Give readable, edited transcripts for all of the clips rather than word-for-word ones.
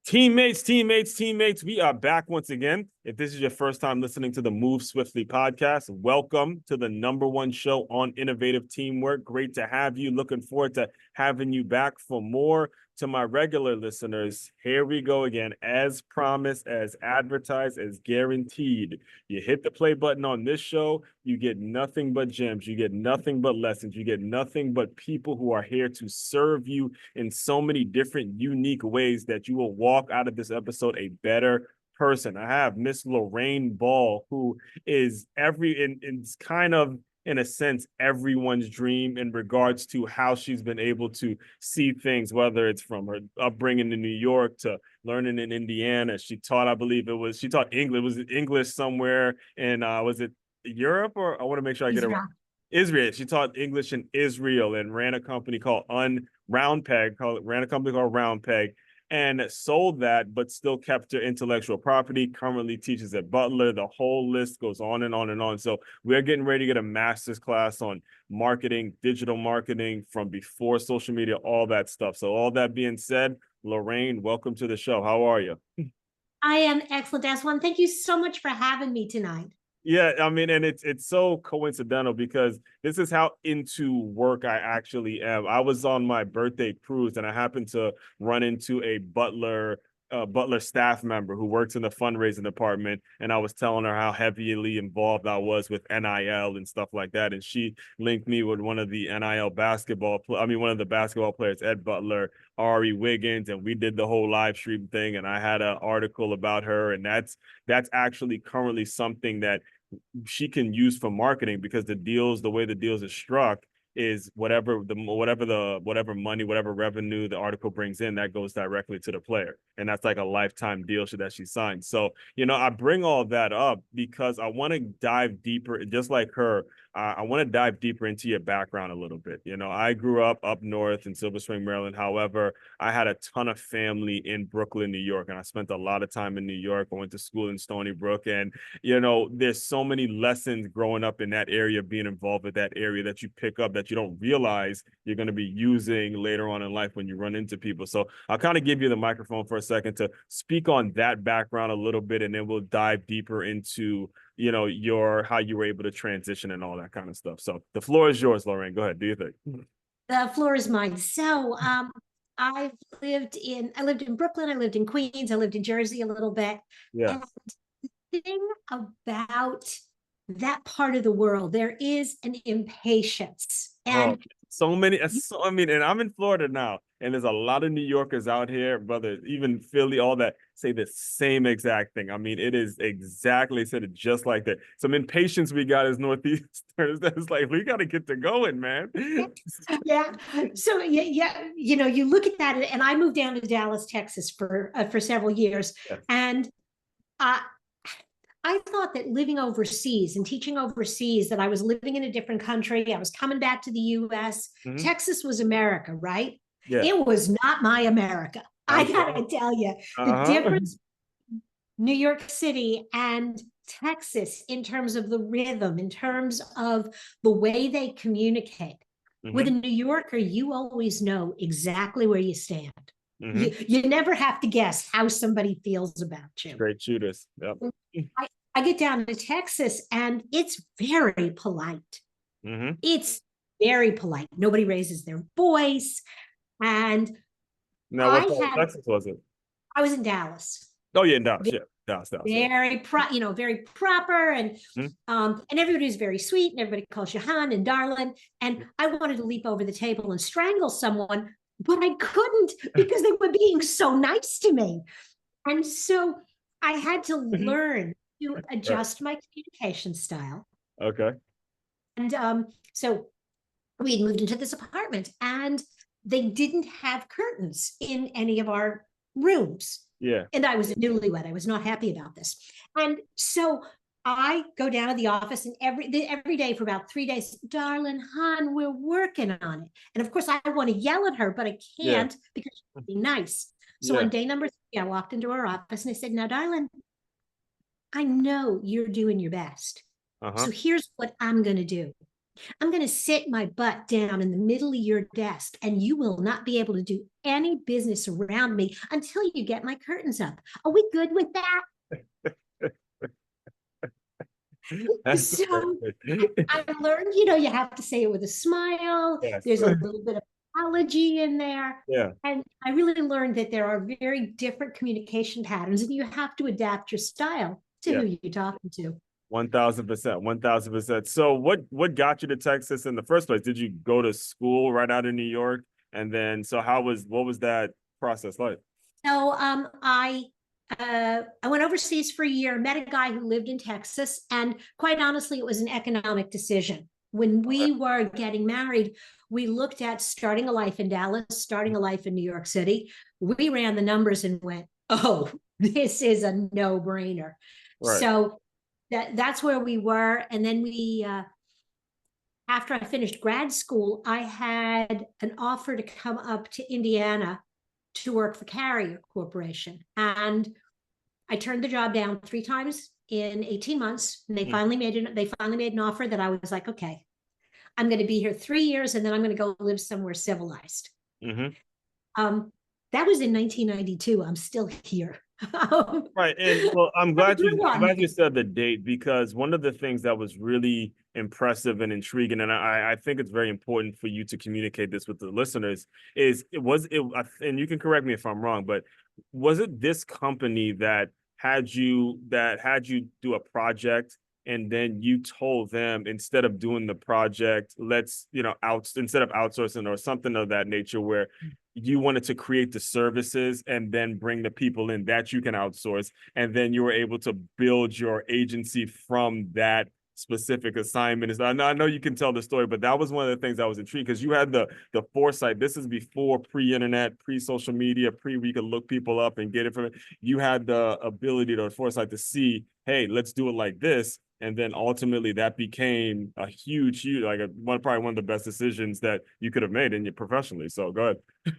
Teammates, we are back once again. If this is your first time listening to the Move Swiftly podcast, welcome to the #1 show on innovative teamwork. Great to have you. Looking forward to having you back for more. To my regular listeners, here we go again. As promised, as advertised, as guaranteed. You hit the play button on this show, you get nothing but gems. You get nothing but lessons. You get nothing but people who are here to serve you in so many different unique ways that you will walk out of this episode a better person. I have Miss Lorraine Ball, who is kind of, in a sense, everyone's dream in regards to how she's been able to see things, whether it's from her upbringing in New York to learning in Indiana. She taught, I believe she taught English. Was it English somewhere in, was it Europe, or I want to make sure I get it right. Israel. She taught English in Israel and ran a company called Round Peg, and sold that, but still kept her intellectual property. Currently teaches at Butler. The whole list goes on and on and on. So we're getting ready to get a master's class on marketing, digital marketing from before social media, all that stuff. So all that being said, Lorraine, welcome to the show. How are you? I am excellent, Aswan. Thank you so much for having me tonight. Yeah, I mean, and it's so coincidental because this is how into work I actually am. I was on my birthday cruise and I happened to run into a Butler staff member who works in the fundraising department, and I was telling her how heavily involved I was with NIL and stuff like that, and she linked me with one of the one of the basketball players at Butler, Ari Wiggins, and we did the whole live stream thing, and I had an article about her, and that's actually currently something that she can use for marketing, because the way the deals are struck is whatever money, whatever revenue the article brings in, that goes directly to the player. And that's like a lifetime deal that she signed. So, I bring all that up because I want to dive deeper, just like her. I want to dive deeper into your background a little bit. I grew up north in Silver Spring, Maryland. However, I had a ton of family in Brooklyn, New York, and I spent a lot of time in New York. I went to school in Stony Brook, and, there's so many lessons growing up in that area, being involved with that area, that you pick up that you don't realize you're going to be using later on in life when you run into people. So I'll kind of give you the microphone for a second to speak on that background a little bit, and then we'll dive deeper into how you were able to transition and all that kind of stuff. So the floor is yours, Lorraine. Go ahead. Do you think? The floor is mine. So I lived in Brooklyn, I lived in Queens, I lived in Jersey a little bit. Yeah. And the thing about that part of the world, there is an impatience. And and I'm in Florida now, and there's a lot of New Yorkers out here, brother, even Philly, all that, say the same exact thing. I mean, it is exactly said it just like that. Some impatience we got as Northeasterners. It's like, we got to get to going, man. Yeah. So yeah, you look at that, and I moved down to Dallas, Texas for several years, Yes. and I thought that living overseas and teaching overseas, that I was living in a different country. I was coming back to the US. Mm-hmm. Texas was America, right? Yeah. It was not my America. I gotta tell you, the difference New York City and Texas in terms of the rhythm, in terms of the way they communicate. Mm-hmm. With a New Yorker, you always know exactly where you stand. Mm-hmm. You never have to guess how somebody feels about you. Great shooters. Yep. I get down to Texas, and it's very polite. Mm-hmm. It's very polite. Nobody raises their voice. And now, what part of Texas was it? I was in Dallas. Oh yeah, in Dallas. Yeah, Dallas. Very very proper, and and everybody's very sweet, and everybody calls you hon and darling. And I wanted to leap over the table and strangle someone, but I couldn't because they were being so nice to me. And so I had to learn to adjust my communication style. Okay. And so we moved into this apartment, and they didn't have curtains in any of our rooms. Yeah. And I was a newlywed. I was not happy about this. And so I go down to the office, and every day for about 3 days, darling, hon, we're working on it. And of course, I want to yell at her, but I can't because she's being nice. So on day number 3, I walked into her office and I said, now, darling, I know you're doing your best. So here's what I'm going to do. I'm going to sit my butt down in the middle of your desk, and you will not be able to do any business around me until you get my curtains up. Are we good with that? So I learned, you have to say it with a smile. Yes. There's a little bit of apology in there. Yeah. And I really learned that there are very different communication patterns, and you have to adapt your style to Yeah. who you're talking to. 1000%, 1000%. So what got you to Texas in the first place? Did you go to school right out of New York? And then, so what was that process like? So I went overseas for a year, met a guy who lived in Texas, and quite honestly, it was an economic decision. When Okay. we were getting married, we looked at starting a life in Dallas, starting a life in New York City. We ran the numbers and went, oh, this is a no-brainer. Right. So that's where we were. And then after I finished grad school, I had an offer to come up to Indiana to work for Carrier Corporation. And I turned the job down 3 times in 18 months. And they finally made an offer that I was like, okay, I'm going to be here 3 years, and then I'm going to go live somewhere civilized. Mm-hmm. That was in 1992. I'm still here. Right. And well, I'm glad you said the date, because one of the things that was really impressive and intriguing, and I think it's very important for you to communicate this with the listeners, is and you can correct me if I'm wrong, but was it this company that had you do a project, and then you told them, instead of doing the project, let's, instead of outsourcing or something of that nature, where you wanted to create the services and then bring the people in that you can outsource, and then you were able to build your agency from that specific assignment. I know you can tell the story, but that was one of the things that was intrigued, because you had the foresight. This is before pre-internet, pre-social media, we could look people up and get it from it. You had the ability, the foresight to see, hey, let's do it like this. And then ultimately that became a huge, probably one of the best decisions that you could have made in your professionally. So go ahead.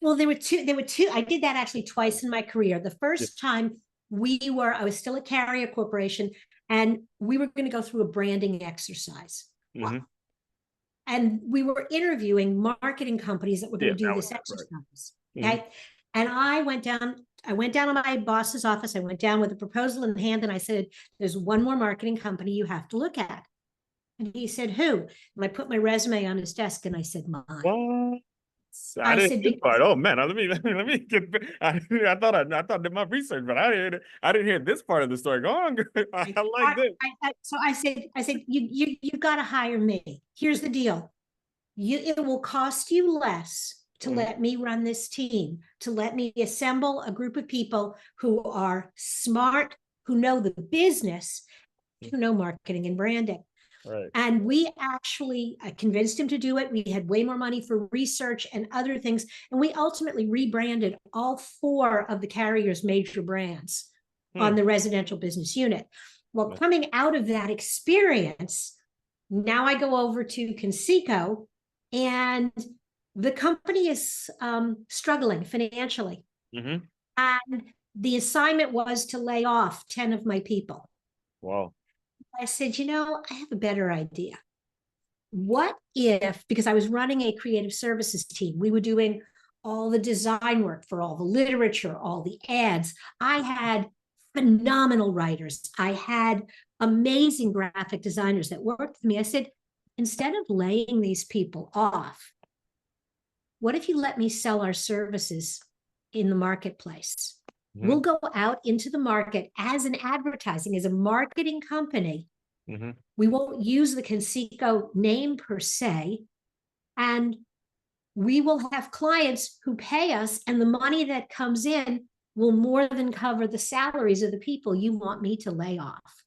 Well, there were two. I did that actually twice in my career. The first time I was still at Carrier Corporation, and we were going to go through a branding exercise. Mm-hmm. And we were interviewing marketing companies that were going to do this exercise. Right. Okay. Mm-hmm. And I went down to my boss's office. I went down with a proposal in hand, and I said, there's one more marketing company you have to look at. And he said, who? And I put my resume on his desk, and I said, mine. What? I didn't hear part. Oh man, let me get. I thought I did my research, but I didn't hear this part of the story. Go on. I like this. So I said, you've got to hire me. Here's the deal. It will cost you less to let me run this team, to let me assemble a group of people who are smart, who know the business, who know marketing and branding. Right. And we actually convinced him to do it. We had way more money for research and other things. And we ultimately rebranded all 4 of the Carrier's major brands on the residential business unit. Well, coming out of that experience, now I go over to Conseco, and the company is struggling financially. Mm-hmm. And the assignment was to lay off 10 of my people. Wow. I said, I have a better idea. What if, because I was running a creative services team, we were doing all the design work for all the literature, all the ads. I had phenomenal writers. I had amazing graphic designers that worked with me. I said, instead of laying these people off, what if you let me sell our services in the marketplace? Mm-hmm. We'll go out into the market as an advertising, as a marketing company. Mm-hmm. We won't use the Conseco name per se, and we will have clients who pay us, and the money that comes in will more than cover the salaries of the people you want me to lay off.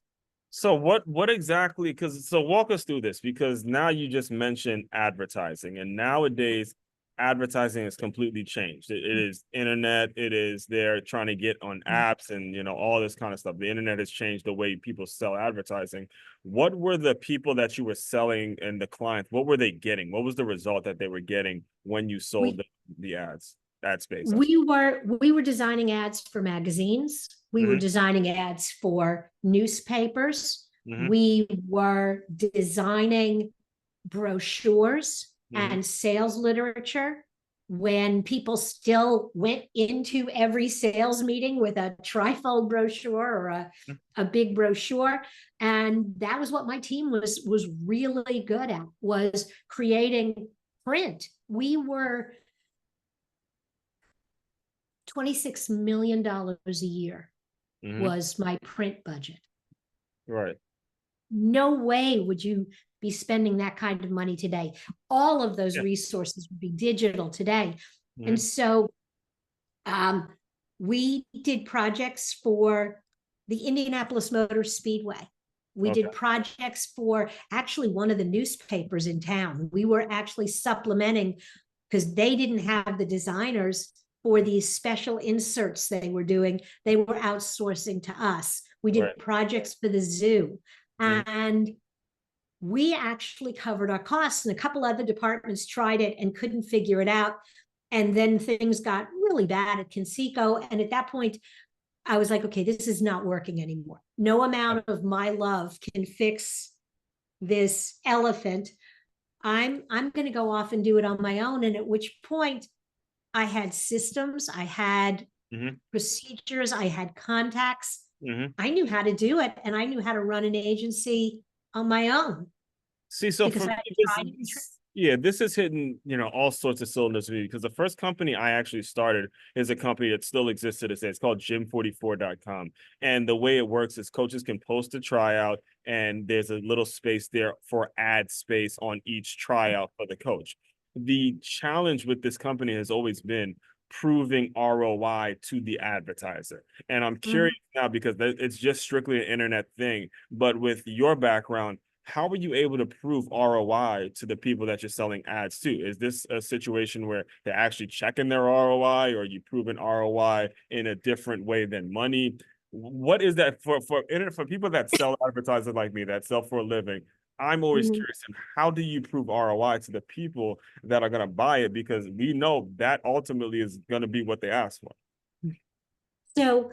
So what exactly, so walk us through this, because now you just mentioned advertising, and nowadays advertising has completely changed. It is internet. It is they're trying to get on apps and, all this kind of stuff. The internet has changed the way people sell advertising. What were the people that you were selling and the clients, what were they getting? What was the result that they were getting when you sold the ads, ad space? We were designing ads for magazines. We were designing ads for newspapers. We were designing brochures and sales literature when people still went into every sales meeting with a trifold brochure or a big brochure. And that was what my team was really good at, was creating print. We were $26 million a year was my print budget. Right. No way would you be spending that kind of money today. All of those resources would be digital today. And so we did projects for the Indianapolis Motor Speedway. We did projects for actually one of the newspapers in town. We were actually supplementing because they didn't have the designers for these special inserts they were doing. They were outsourcing to us. We did projects for the zoo. And we actually covered our costs, and a couple other departments tried it and couldn't figure it out. And then things got really bad at Conseco. And at that point, I was like, okay, this is not working anymore. No amount of my love can fix this elephant. I'm going to go off and do it on my own. And at which point I had systems, I had procedures, I had contacts. I knew how to do it, and I knew how to run an agency on my own. See, so for me, this is hitting, all sorts of cylinders for me, because the first company I actually started is a company that still exists to this day. It's called gym44.com. And the way it works is coaches can post a tryout, and there's a little space there for ad space on each tryout for the coach. The challenge with this company has always been proving ROI to the advertiser. And I'm curious now, because it's just strictly an internet thing, but with your background, how are you able to prove ROI to the people that you're selling ads to? Is this a situation where they're actually checking their ROI, or are you proving ROI in a different way than money? What is that for people that sell advertisers like me, that sell for a living? I'm always curious, how do you prove ROI to the people that are going to buy it? Because we know that ultimately is going to be what they ask for. So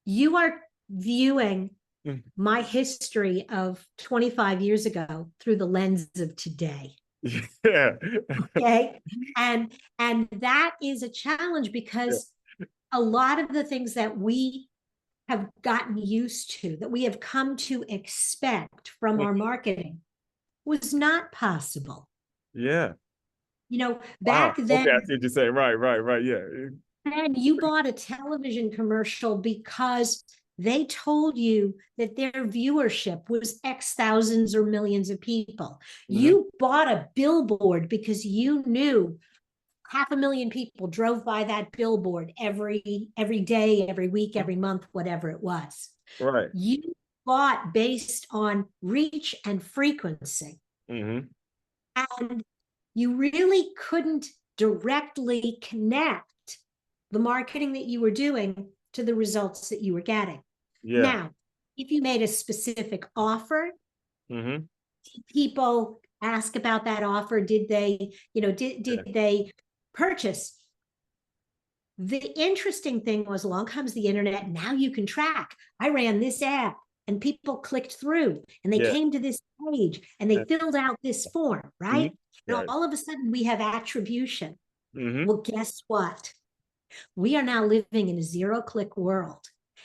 you are viewing my history of 25 years ago through the lens of today. Yeah. Okay. And that is a challenge, because a lot of the things that we have gotten used to, that we have come to expect from our marketing, was not possible. Yeah. Back then. Okay, I see what you're saying. Right. Yeah. And you bought a television commercial because they told you that their viewership was X thousands or millions of people. You bought a billboard because you knew 500,000 people drove by that billboard every day, every week, every month, whatever it was. Right. You bought based on reach and frequency. And you really couldn't directly connect the marketing that you were doing to the results that you were getting. Yeah. Now, if you made a specific offer, did people ask about that offer? Did they, did they purchase? The interesting thing was, along comes the internet. Now you can track. I ran this ad and people clicked through and they came to this page and they filled out this form, right? And all of a sudden we have attribution. Well, guess what? We are now living in a zero-click world,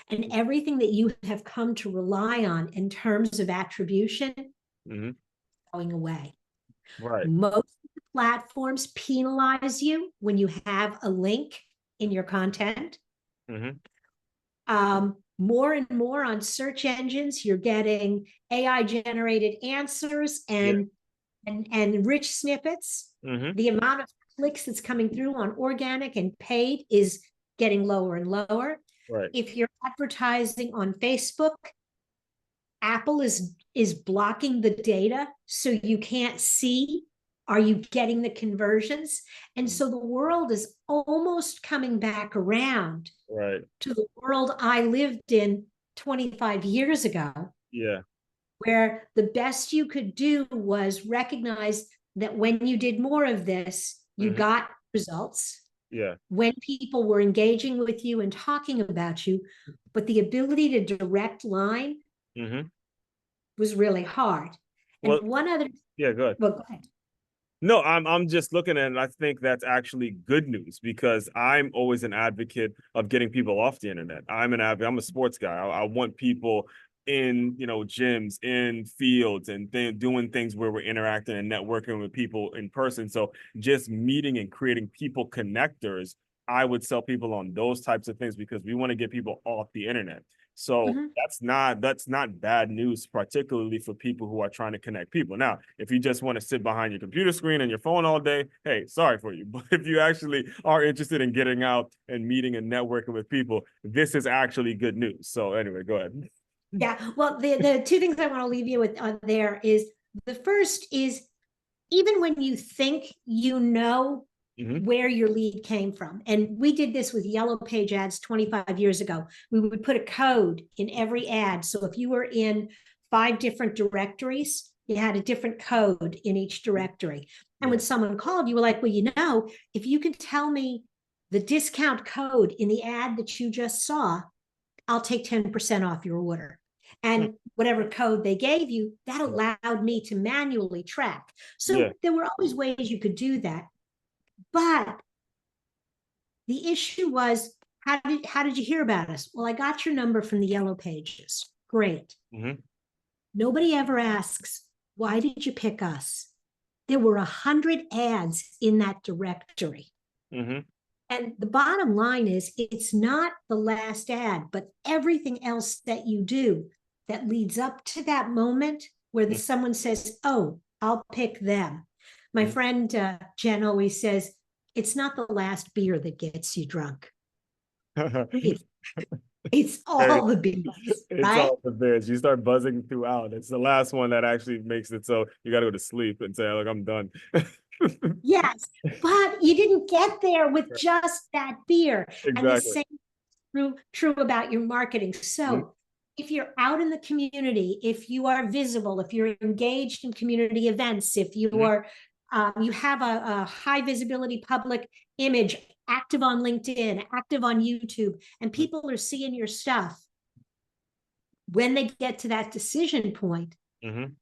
and everything that you have come to rely on in terms of attribution going away. Right. Most platforms penalize you when you have a link in your content. More and more on search engines, you're getting AI-generated answers and rich snippets. The amount of clicks that's coming through on organic and paid is getting lower and lower. Right. If you're advertising on Facebook, Apple is blocking the data, so you can't see, are you getting the conversions? And so the world is almost coming back around to the world I lived in 25 years ago. Yeah. Where the best you could do was recognize that when you did more of this, you got results. Yeah. When people were engaging with you and talking about you, but the ability to direct line was really hard. And one other Yeah, good. Well, go ahead. No, I'm just looking at it. I think that's actually good news because I'm always an advocate of getting people off the internet. I'm a sports guy. I want people in, gyms, in fields, and doing things where we're interacting and networking with people in person. So just meeting and creating people connectors, I would sell people on those types of things because we want to get people off the internet. So Mhm. that's not bad news, particularly for people who are trying to connect people. Now, if you just want to sit behind your computer screen and your phone all day, hey, sorry for you. But if you actually are interested in getting out and meeting and networking with people, this is actually good news. So anyway, go ahead. Yeah. Well, the two things I want to leave you with there is the first is even when you think you know Mm-hmm. where your lead came from. And we did this with Yellow Page ads 25 years ago. We would put a code in every ad. So if you were in 5 different directories, you had a different code in each directory. And Yeah. when someone called, you were like, well, if you can tell me the discount code in the ad that you just saw, I'll take 10% off your order. And whatever code they gave you, that allowed me to manually track. Yeah. So there were always ways you could do that. But the issue was, how did you hear about us? Well, I got your number from the Yellow Pages. Great. Mm-hmm. Nobody ever asks, why did you pick us? There were 100 ads in that directory. Mm-hmm. And the bottom line is, it's not the last ad, but everything else that you do that leads up to that moment where someone says, oh, I'll pick them. My friend Jen always says, it's not the last beer that gets you drunk. It's, it's Very, all the beers, it's right? all the beers. You start buzzing throughout. It's the last one that actually makes it so you got to go to sleep and say, look, I'm done. Yes, but you didn't get there with just that beer. And the Exactly. same true about your marketing. So if you're out in the community, if you are visible, if you're engaged in community events, if you Mm-hmm. are you have a high visibility public image, active on LinkedIn, active on YouTube, and people are seeing your stuff, when they get to that decision point, Mm-hmm.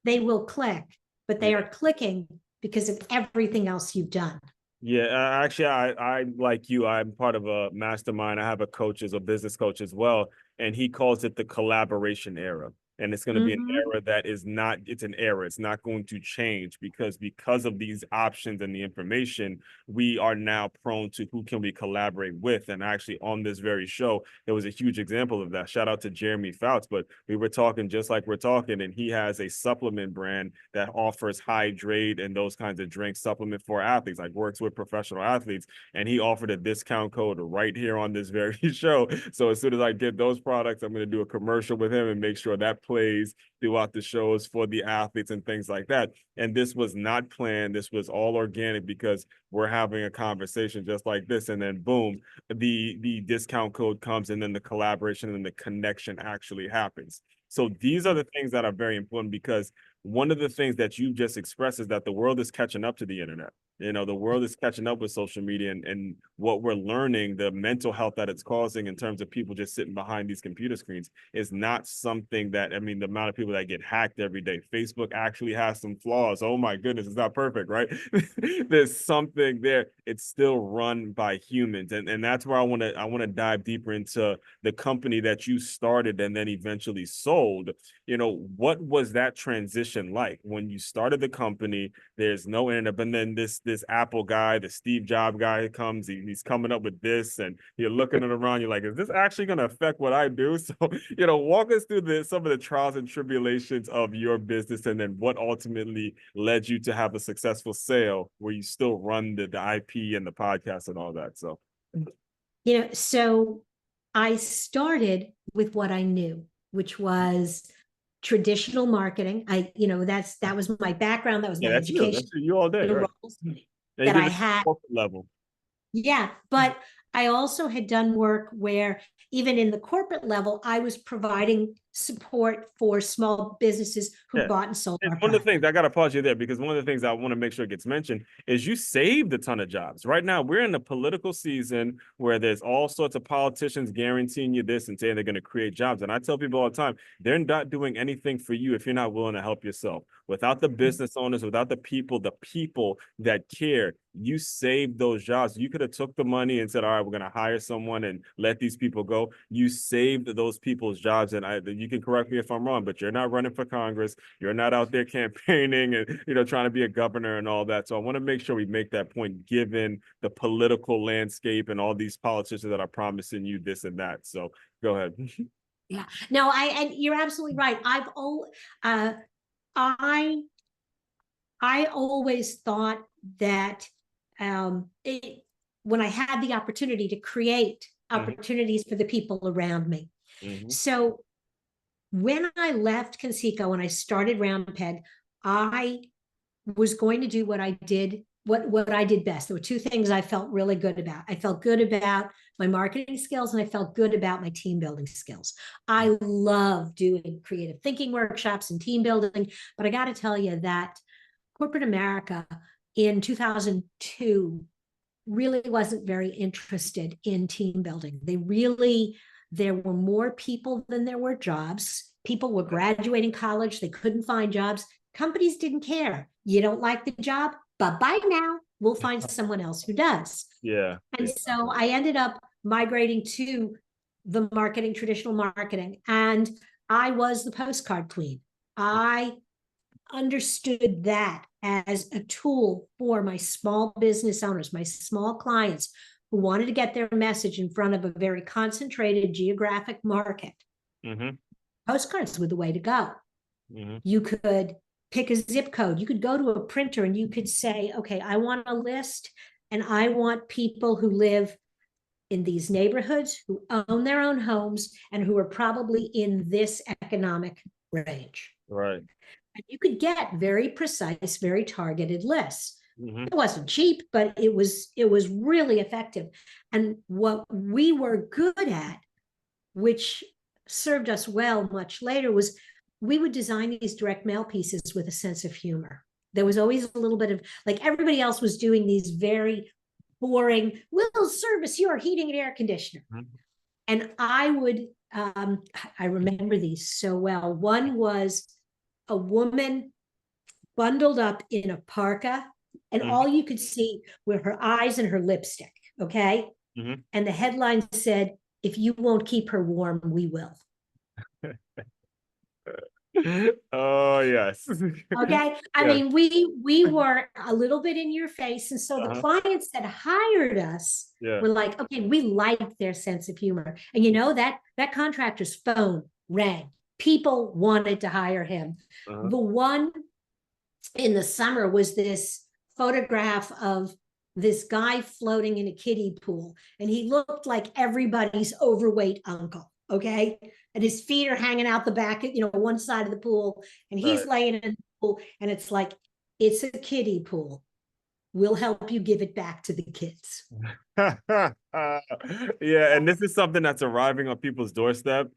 they will click, but they Yeah. are clicking because of everything else you've done. Yeah, actually, I like you. I'm part of a mastermind. I have a coach as a business coach as well, and he calls it the collaboration era. And it's going to be an Mm-hmm. era that is not. It's an era. It's not going to change because of these options and the information. We are now prone to who can we collaborate with. And actually, on this very show, there was a huge example of that. Shout out to Jeremy Fouts. But we were talking just like we're talking, and he has a supplement brand that offers hydrate and those kinds of drinks supplement for athletes, like works with professional athletes, and he offered a discount code right here on this very show. So as soon as I get those products, I'm going to do a commercial with him and make sure that plays throughout the shows for the athletes and things like that. And this was not planned. This was all organic because we're having a conversation just like this, and then boom, the discount code comes, and then the collaboration and the connection actually happens. So these are the things that are very important because one of the things that you just expressed is that the world is catching up to the internet. The world is catching up with social media, and what we're learning, the mental health that it's causing in terms of people just sitting behind these computer screens is not something that, I mean, the amount of people that get hacked every day. Facebook actually has some flaws. Oh my goodness, it's not perfect, right? There's something there. It's still run by humans. And that's where I want to dive deeper into the company that you started and then eventually sold. What was that transition like when you started the company? There's no internet, but then this Apple guy, the Steve Jobs guy comes, he's coming up with this, and you're looking at it around, you're like, is this actually going to affect what I do? So, walk us through some of the trials and tribulations of your business, and then what ultimately led you to have a successful sale where you still run the IP and the podcast and all that. So, So I started with what I knew, which was traditional marketing. That was my background. That was yeah, my that's you. education, That's you all day, the right? roles And you that did I it at had. the corporate level. Yeah, but I also had done work where even in the corporate level, I was providing support for small businesses who Yeah. bought and sold And our one of the product. things I got to pause you there, because one of the things I want to make sure gets mentioned is you saved a ton of jobs. Right now, we're in a political season where there's all sorts of politicians guaranteeing you this and saying they're going to create jobs. And I tell people all the time, they're not doing anything for you if you're not willing to help yourself. Without the business owners, without the people that care, you saved those jobs. You could have took the money and said, all right, we're going to hire someone and let these people go. You saved those people's jobs. And you can correct me if I'm wrong, but you're not running for Congress. You're not out there campaigning and, trying to be a governor and all that. So I want to make sure we make that point, given the political landscape and all these politicians that are promising you this and that. So go ahead. Yeah, no, and you're absolutely right. I always thought that when I had the opportunity to create opportunities for the people around me. So when I left Conseco and I started Roundpeg, I was going to do what I did best. There were two things I felt really good about. I felt good about my marketing skills, and I felt good about my team building skills. I love doing creative thinking workshops and team building, but I got to tell you that corporate America in 2002 really wasn't very interested in team building. There were more people than there were jobs. People were graduating college. They couldn't find jobs. Companies didn't care. You don't like the job? Bye-bye now. We'll find someone else who does. Yeah. And so I ended up migrating to the traditional marketing. And I was the postcard queen. I understood that as a tool for my small business owners, my small clients who wanted to get their message in front of a very concentrated geographic market. Postcards were the way to go. You could pick a zip code. You could go to a printer and you could say, okay, I want a list and I want people who live in these neighborhoods, who own their own homes, and who are probably in this economic range. Right. And you could get very precise, very targeted lists. It wasn't cheap, but it was really effective. And what we were good at, which served us well much later, was we would design these direct mail pieces with a sense of humor. There was always a little bit of, like, everybody else was doing these very boring, we'll service your heating and air conditioner. And I would, I remember these so well. One was a woman bundled up in a parka, and all you could see were her eyes and her lipstick, okay? And the headline said, if you won't keep her warm, we will. Oh, yes. Okay. I mean, we were a little bit in your face. And so the clients that hired us were like, okay, we liked their sense of humor. And that contractor's phone rang. People wanted to hire him. The one in the summer was this photograph of this guy floating in a kiddie pool, and he looked like everybody's overweight uncle. Okay. And his feet are hanging out the back, one side of the pool, and he's laying in the pool, and it's like, it's a kiddie pool. We'll help you give it back to the kids. Yeah. And this is something that's arriving on people's doorstep.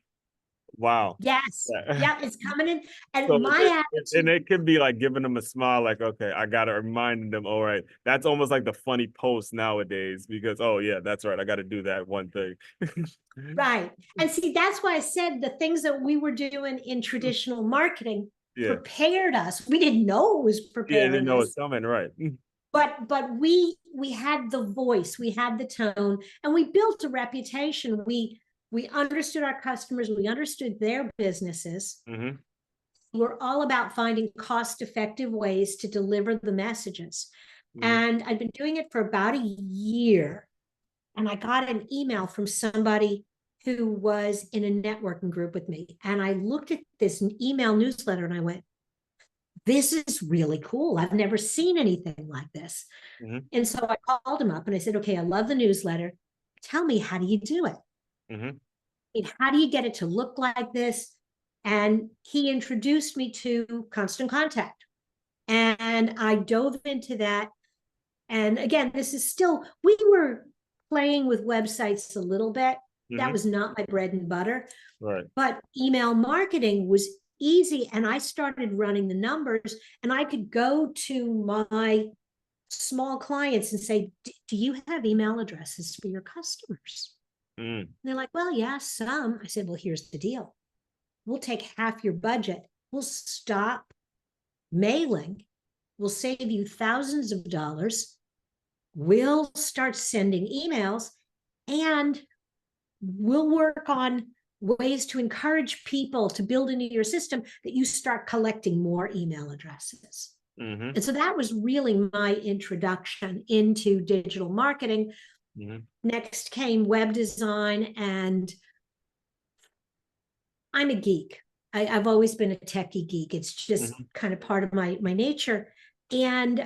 Wow. Yes. Yeah, it's coming in. And So my attitude, and it could be like giving them a smile, like, okay, I gotta remind them, all right. That's almost like the funny post nowadays, because oh yeah, that's right. I gotta do that one thing. right. And see, that's why I said the things that we were doing in traditional marketing prepared us. We didn't know it was preparing didn't know us. it's coming, right. But we had the voice, we had the tone, and we built a reputation. We understood our customers, we understood their businesses. We're all about finding cost-effective ways to deliver the messages. And I've been doing it for about a year. And I got an email from somebody who was in a networking group with me. And I looked at this email newsletter and I went, this is really cool. I've never seen anything like this. And so I called him up and I said, okay, I love the newsletter. Tell me, how do you do it? How do you get it to look like this? And he introduced me to Constant Contact. And I dove into that. And again, this is still, we were playing with websites a little bit. That was not my bread and butter. Right. But email marketing was easy. And I started running the numbers, and I could go to my small clients and say, do you have email addresses for your customers? And they're like, well, yeah, some. I said, well, here's the deal. We'll take half your budget. We'll stop mailing. We'll save you thousands of dollars. We'll start sending emails, and we'll work on ways to encourage people to build into your system that you start collecting more email addresses. And so that was really my introduction into digital marketing. Next came web design, and I'm a geek. I've always been a techie geek. It's just kind of part of my nature. And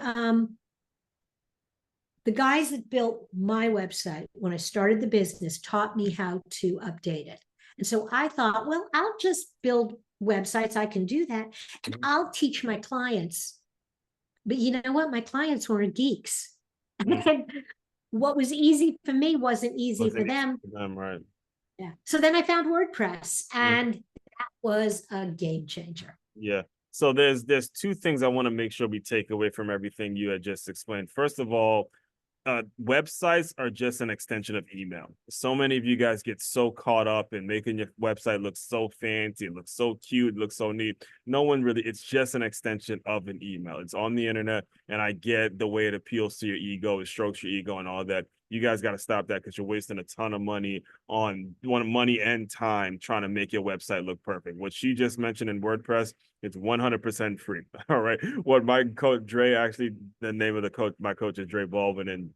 the guys that built my website when I started the business taught me how to update it. And so I thought, well, I'll just build websites. I can do that. And I'll teach my clients. But you know what? My clients were geeks. And what was easy for me wasn't easy for them. Right. Yeah. So then I found WordPress, and that was a game changer. Yeah. So there's two things I want to make sure we take away from everything you had just explained. First of all, websites are just an extension of email. So many of you guys get so caught up in making your website look so fancy, it looks so cute, it looks so neat. No one really, it's just an extension of an email. It's on the internet, and I get the way it appeals to your ego, it strokes your ego and all that. You guys got to stop that, because you're wasting a ton of money on money and time trying to make your website look perfect. What she just mentioned in WordPress, it's 100% free. All right. What my coach Dre, actually, the name of the coach, my coach is Dre Baldwin, and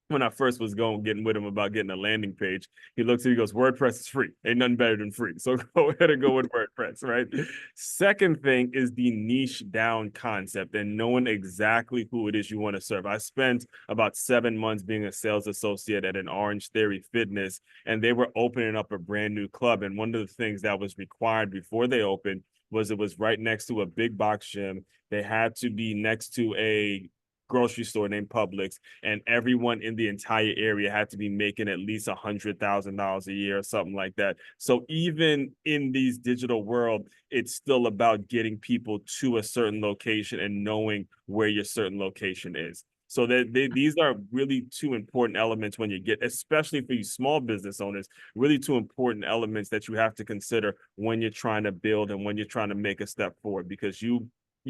when I first was getting with him about getting a landing page, he looks at me, he goes, WordPress is free. Ain't nothing better than free. So go ahead and go with WordPress, right? Second thing is the niche down concept and knowing exactly who it is you want to serve. I spent about 7 months being a sales associate at an Orange Theory Fitness, and they were opening up a brand new club. And one of the things that was required before they opened was it was right next to a big box gym. They had to be next to a grocery store named Publix, and everyone in the entire area had to be making at least $100,000 a year or something like that. So even in these digital world, it's still about getting people to a certain location and knowing where your certain location is. So these are really two important elements when you get, especially for you small business owners, really two important elements that you have to consider when you're trying to build and when you're trying to make a step forward, because you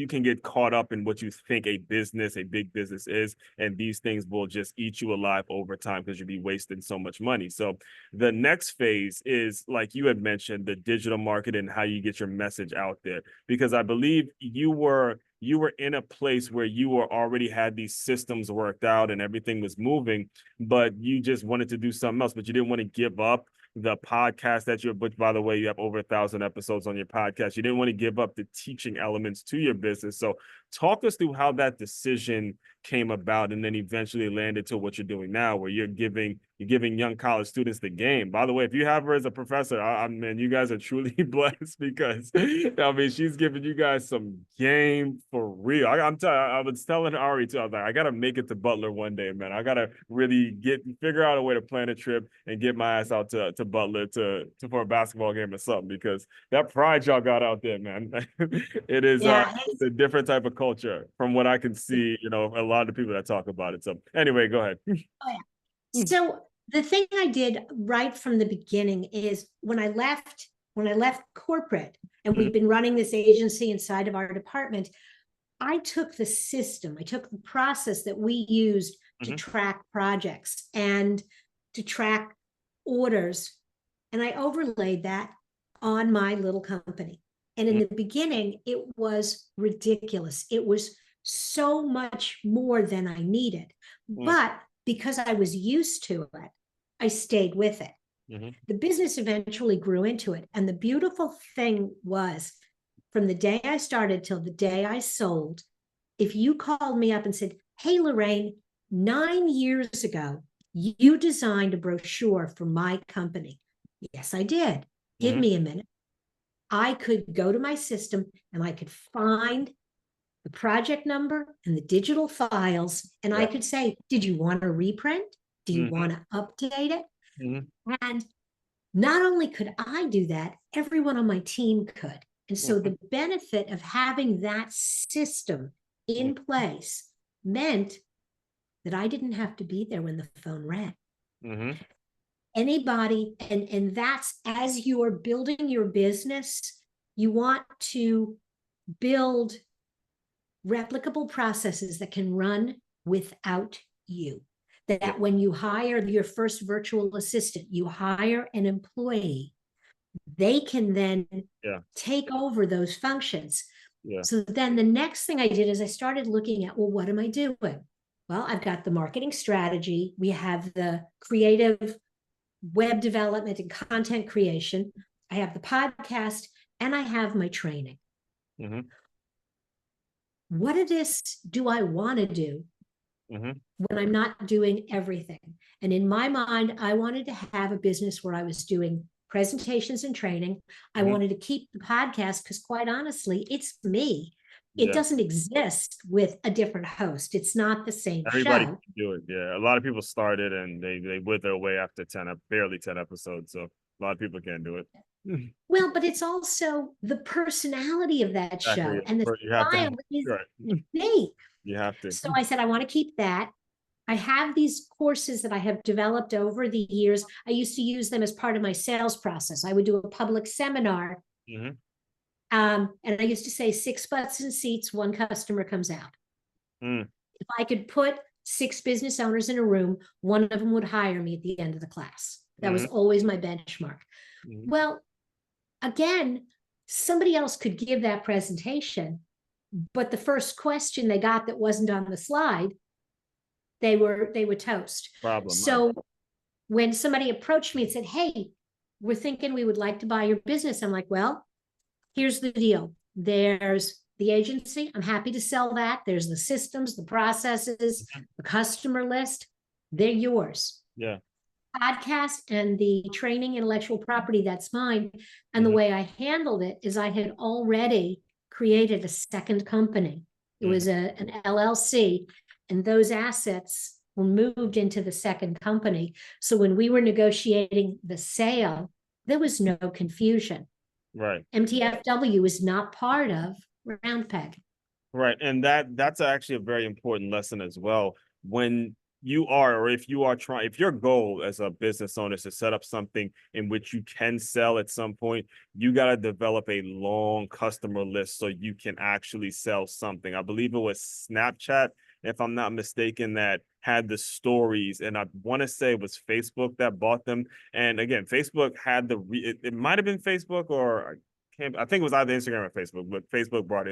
can get caught up in what you think a big business is, and these things will just eat you alive over time because you'll be wasting so much money. So the next phase is, like you had mentioned, the digital marketing, how you get your message out there, because I believe you were in a place where you were already had these systems worked out and everything was moving, but you just wanted to do something else, but you didn't want to give up the podcast that which, by the way, you have over 1,000 episodes on your podcast. You didn't want to give up the teaching elements to your business. So talk us through how that decision came about and then eventually landed to what you're doing now, where you're giving young college students the game. By the way, if you have her as a professor, I mean, you guys are truly blessed, because I mean, she's giving you guys some game for real. I was telling Ari too, I was like, I gotta make it to Butler one day, man. I gotta really figure out a way to plan a trip and get my ass out to Butler for a basketball game or something, because that pride y'all got out there, man. It is it's a different type of culture from what I can see, a lot of the people that talk about it. So anyway, go ahead. Oh, yeah. So the thing I did right from the beginning is when I left corporate and we've been running this agency inside of our department, I took the process that we used to track projects and to track orders, and I overlaid that on my little company. And in the beginning, it was ridiculous. It was so much more than I needed. But because I was used to it, I stayed with it. The business eventually grew into it. And the beautiful thing was, from the day I started till the day I sold, if you called me up and said, hey, Lorraine, 9 years ago, you designed a brochure for my company. Yes, I did. Give me a minute. I could go to my system and I could find the project number and the digital files. And I could say, did you want a reprint? Do you want to update it? And Not only could I do that, everyone on my team could. And so Mhm. the benefit of having that system in place meant that I didn't have to be there when the phone rang. Mhm. Anybody, and that's, as you are building your business, you want to build replicable processes that can run without you. Yeah. That when you hire your first virtual assistant, you hire an employee, they can then Yeah. take over those functions. Yeah. So then the next thing I did is I started looking at, well, what am I doing? Well, I've got the marketing strategy, we have the creative web development and content creation, I have the podcast, and I have my training. Mhm. What of this do I want to do Mhm. when I'm not doing everything? And in my mind, I wanted to have a business where I was doing presentations and training. I Mhm. wanted to keep the podcast because, quite honestly, it's me. It Yeah. doesn't exist with a different host. It's not the same Everybody show. can do it. Yeah. A lot of people started and they wither away after 10, barely 10 episodes. So a lot of people can't do it. Well, but it's also the personality of that Exactly. show, and the You have to have style is right. me. You have to. So I said, I want to keep that. I have these courses that I have developed over the years. I used to use them as part of my sales process. I would do a public seminar, Mhm. and I used to say 6 butts in seats, one customer comes out. Mm. If I could put 6 business owners in a room, one of them would hire me at the end of the class. That was Mhm. always my benchmark. Mhm. Well, again, somebody else could give that presentation, but the first question they got that wasn't on the slide, they would toast. Problem, right? So when somebody approached me and said, "Hey, we're thinking we would like to buy your business," I'm like, "Well, here's the deal. There's the agency. I'm happy to sell that. There's the systems, the processes, Mhm. the customer list. They're yours. Yeah. Podcast and the training intellectual property, that's mine." And the Mhm. way I handled it is I had already created a second company. It Mhm. was an LLC, and those assets were moved into the second company. So when we were negotiating the sale, there was no confusion. Right. MTFW is not part of Round Peg. Right. And that's actually a very important lesson as well. When you are, or if you are trying, if your goal as a business owner is to set up something in which you can sell at some point, you got to develop a long customer list so you can actually sell something. I believe it was Snapchat, if I'm not mistaken, that had the stories. And I want to say it was Facebook that bought them. And again, Facebook had it might have been Facebook, or I think it was either Instagram or Facebook, but Facebook bought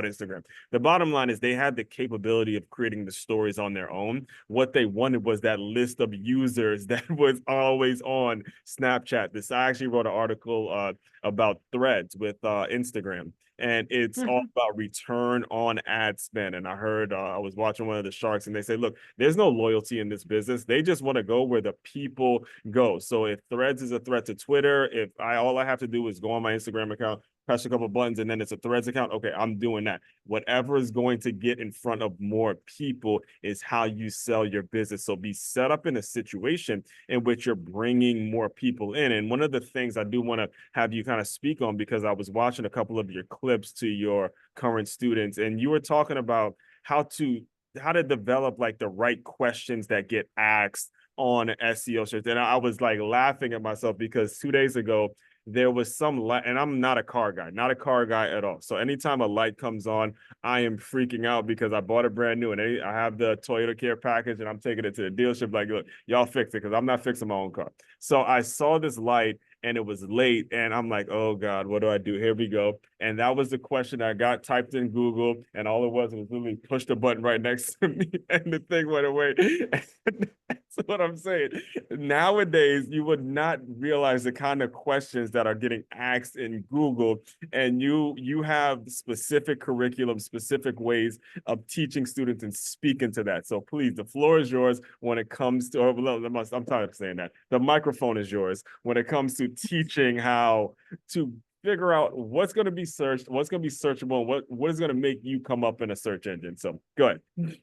Instagram. The bottom line is they had the capability of creating the stories on their own. What they wanted was that list of users that was always on Snapchat. I actually wrote an article about threads with Instagram. And it's all about return on ad spend. And I heard, I was watching one of the sharks and they say, look, there's no loyalty in this business. They just want to go where the people go. So if threads is a threat to Twitter, if all I have to do is go on my Instagram account, press a couple buttons, and then it's a threads account, okay, I'm doing that. Whatever is going to get in front of more people is how you sell your business. So be set up in a situation in which you're bringing more people in. And one of the things I do want to have you kind of speak on, because I was watching a couple of your clips to your current students, and you were talking about how to develop like the right questions that get asked on SEO search. And I was like laughing at myself because 2 days ago there was some light, and I'm not a car guy at all. So anytime a light comes on, I am freaking out because I bought it brand new and I have the Toyota Care package and I'm taking it to the dealership. Like, look, y'all fix it because I'm not fixing my own car. So I saw this light and it was late and I'm like, oh God, what do I do? Here we go. And that was the question I got typed in Google, and all it was literally push the button right next to me and the thing went away. That's what I'm saying. Nowadays, you would not realize the kind of questions that are getting asked in Google, and you have specific curriculum, specific ways of teaching students and speaking to that. So please, the floor is yours when it comes to, I'm tired of saying that. The microphone is yours when it comes to teaching how to figure out what's going to be searched, what's going to be searchable, and what is going to make you come up in a search engine. So go ahead.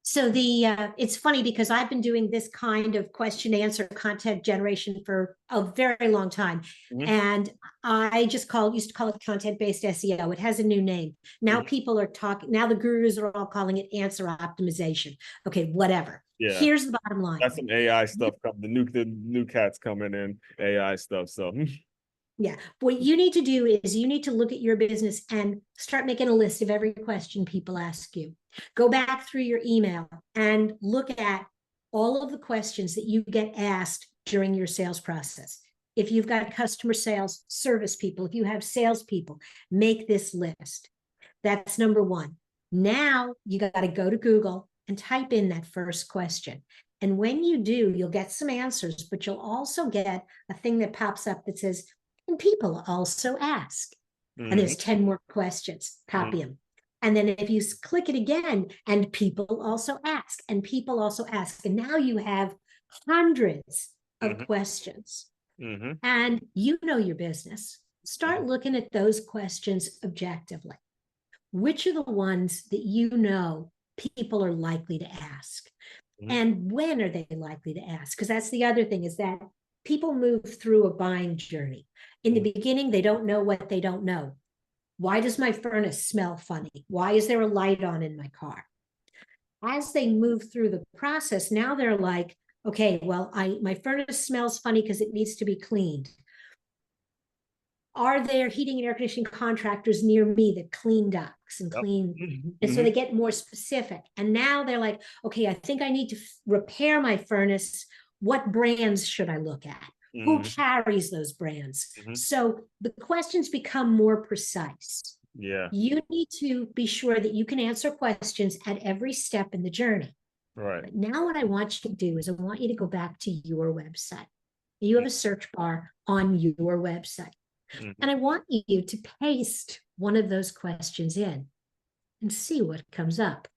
So it's funny because I've been doing this kind of question answer content generation for a very long time. Mm-hmm. And I used to call it content-based SEO. It has a new name. Now Mm-hmm. people are talking, now the gurus are all calling it answer optimization. Okay, whatever. Yeah, Here's the bottom line. that's some AI stuff. The new cats coming in, AI stuff. So Yeah. What you need to do is you need to look at your business and start making a list of every question people ask you. Go back through your email and look at all of the questions that you get asked during your sales process. If you've got customer sales service people, if you have salespeople, make this list. That's number one. Now you got to go to Google and type in that first question. And when you do, you'll get some answers, but you'll also get a thing that pops up that says, and people also ask. And mm-hmm. there's 10 more questions. Copy them. And then if you click it again, and people also ask, and people also ask, and now you have hundreds of Mm-hmm. questions. Mm-hmm. And you know your business. Start looking at those questions objectively. Which are the ones that you know people are likely to ask? Mm-hmm. And when are they likely to ask? Because that's the other thing, is that people move through a buying journey. In the beginning, they don't know what they don't know. Why does my furnace smell funny? Why is there a light on in my car? As they move through the process, now they're like, okay, well, my furnace smells funny because it needs to be cleaned. Are there heating and air conditioning contractors near me that clean ducts and Yep. clean? Mm-hmm. And so they get more specific. And now they're like, okay, I think I need to repair my furnace. What brands should I look at? Mm-hmm. Who carries those brands? Mm-hmm. So the questions become more precise. Yeah. You need to be sure that you can answer questions at every step in the journey. Right. But now what I want you to do is I want you to go back to your website. You have a search bar on your website. Mm-hmm. And I want you to paste one of those questions in and see what comes up.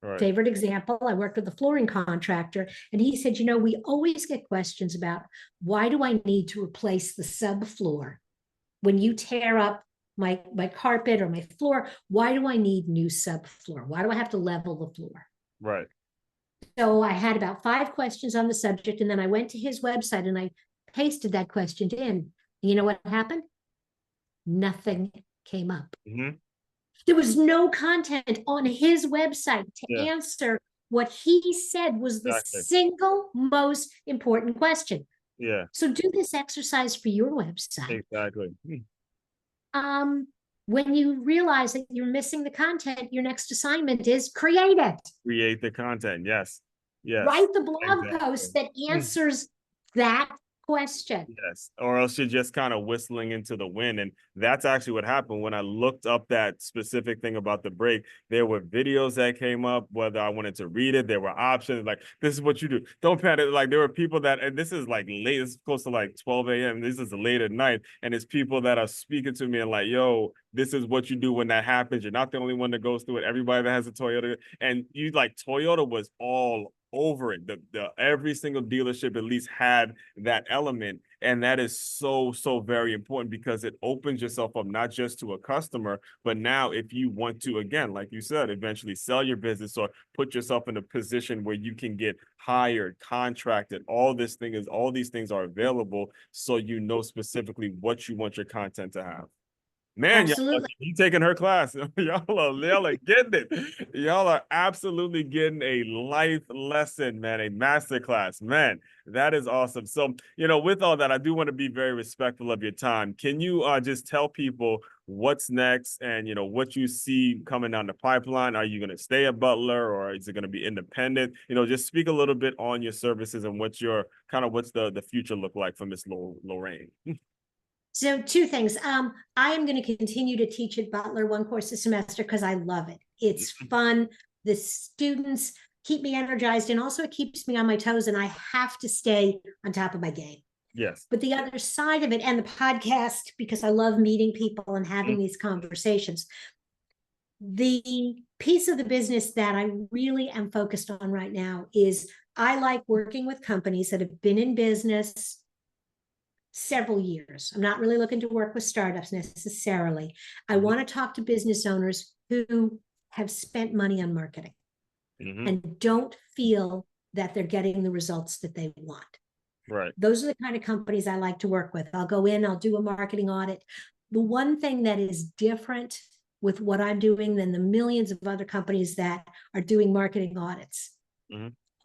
Right. Favorite example, I worked with a flooring contractor, and he said, you know, we always get questions about, why do I need to replace the subfloor? When you tear up my carpet or my floor, why do I need new subfloor? Why do I have to level the floor? Right. So I had about 5 questions on the subject, and then I went to his website and I pasted that question in. You know what happened? Nothing came up. Mm-hmm. There was no content on his website to Yeah. answer what he said was the Exactly. single most important question. Yeah. So do this exercise for your website. Exactly. When you realize that you're missing the content, your next assignment is create it. Create the content. Yes. Yes. Write the blog Exactly. post that answers that question. Yes. Or else you're just kind of whistling into the wind. And that's actually what happened when I looked up that specific thing about the break. There were videos that came up, whether I wanted to read it, there were options like, this is what you do. Don't panic. Like there were people that, and this is like late, it's close to like 12 a.m. This is late at night. And it's people that are speaking to me and like, yo, this is what you do when that happens. You're not the only one that goes through it. Everybody that has a Toyota. And you like, Toyota was all over it. The every single dealership at least had that element, and that is so very important because it opens yourself up not just to a customer, but now if you want to, again, like you said, eventually sell your business or put yourself in a position where you can get hired, contracted, all these things are available, so you know specifically what you want your content to have. Man, Absolutely. you taking her class. Y'all are getting it. Y'all are absolutely getting a life lesson, man, a master class. Man, that is awesome. So, with all that, I do want to be very respectful of your time. Can you just tell people what's next and, what you see coming down the pipeline? Are you going to stay at Butler or is it going to be independent? Just speak a little bit on your services and what's the future look like for Miss Lorraine. So 2 things. I am going to continue to teach at Butler 1 course a semester because I love it. It's fun. The students keep me energized, and also it keeps me on my toes, and I have to stay on top of my game. Yes. But the other side of it, and the podcast, because I love meeting people and having these conversations, the piece of the business that I really am focused on right now is I like working with companies that have been in business several years. I'm not really looking to work with startups necessarily. I want to talk to business owners who have spent money on marketing. and don't feel that they're getting the results that they want. Right. Those are the kind of companies I like to work with. I'll go in, I'll do a marketing audit. The one thing that is different with what I'm doing than the millions of other companies that are doing marketing audits,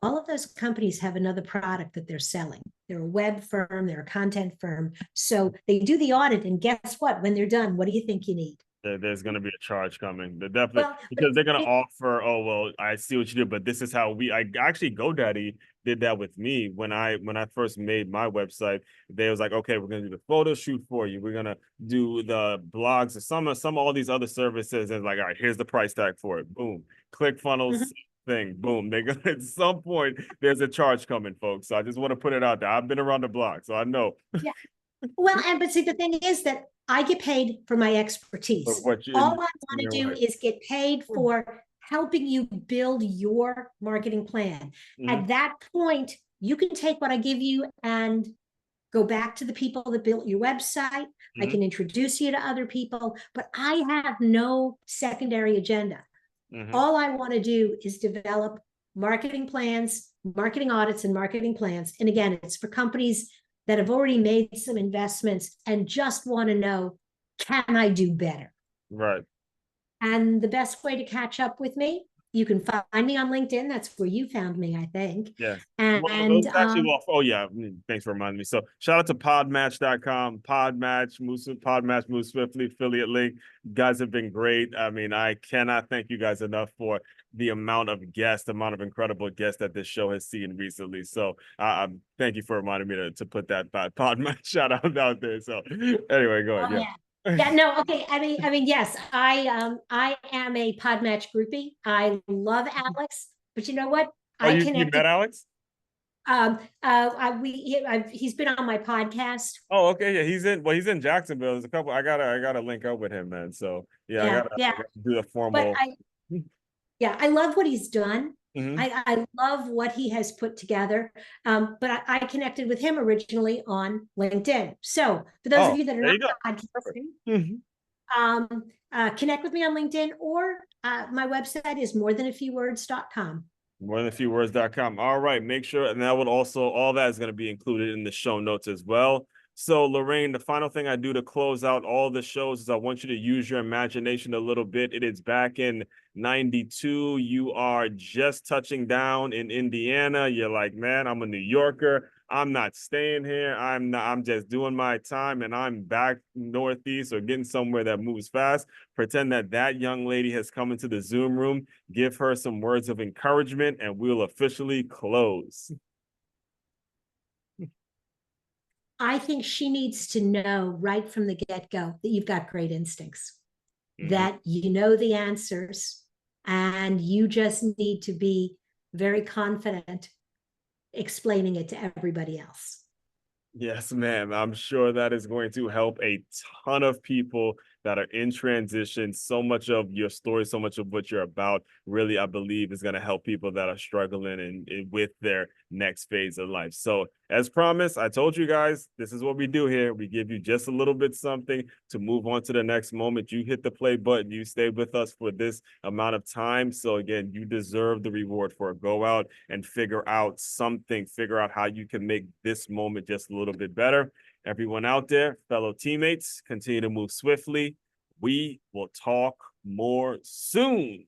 all of those companies have another product that they're selling. They're a web firm, they're a content firm. So they do the audit, and guess what? When they're done, what do you think you need? There's going to be a charge coming. They're definitely, because they're going to offer, oh, well, I see what you do, but this is how I actually, GoDaddy did that with me when I first made my website. They was like, okay, we're going to do the photo shoot for you. We're going to do the blogs or some all these other services. And like, all right, here's the price tag for it. Boom. ClickFunnels thing. Boom. They're going to, at some point, there's a charge coming, folks. So I just want to put it out there. I've been around the block, so I know. Yeah. Well, but see, the thing is that I get paid for my expertise. All I want to do is get paid for helping you build your marketing plan. At that point, you can take what I give you and go back to the people that built your website. I can introduce you to other people, but I have no secondary agenda. All I want to do is develop marketing plans, marketing audits, and marketing plans. And again, it's for companies that have already made some investments and just want to know, can I do better? Right. And the best way to catch up with me, you can find me on LinkedIn. That's where you found me, I think. Yeah. And oh yeah, thanks for reminding me. So shout out to podmatch.com, Podmatch move swiftly, affiliate link. You guys have been great. I mean, I cannot thank you guys enough for the amount of incredible guests that this show has seen recently. So thank you for reminding me to put that Podmatch shout out there. So anyway, go ahead. Yeah, no, okay. I mean, yes, I am a Podmatch groupie. I love Alex, but you know what? You met Alex? He's been on my podcast. Oh, okay, yeah, he's in Jacksonville. There's a couple. I gotta link up with him, man. So yeah, I gotta do the formal. I love what he's done. I love what he has put together. But I connected with him originally on LinkedIn. So for those of you that are not podcasting, connect with me on LinkedIn, or my website is morethanafewwords.com. Morethanafewwords.com. All right, make sure, and that would also, all that is going to be included in the show notes as well. So Lorraine, the final thing I do to close out all the shows is I want you to use your imagination a little bit. It is back in 92. You are just touching down in Indiana. You're like, man, I'm a New Yorker. I'm not staying here. I'm just doing my time, and I'm back Northeast or getting somewhere that moves fast. Pretend that young lady has come into the Zoom room. Give her some words of encouragement, and we'll officially close. I think she needs to know right from the get-go that you've got great instincts, that you know the answers, and you just need to be very confident explaining it to everybody else. Yes, ma'am. I'm sure that is going to help a ton of people that are in transition. So much of your story, so much of what you're about, really, I believe, is going to help people that are struggling and with their next phase of life. So as promised, I told you guys, this is what we do here. We give you just a little bit something to move on to the next moment. You hit the play button. You stay with us for this amount of time. So again, you deserve the reward for it. Go out and figure out something. Figure out how you can make this moment just a little bit better. Everyone out there, fellow teammates, continue to move swiftly. We will talk more soon.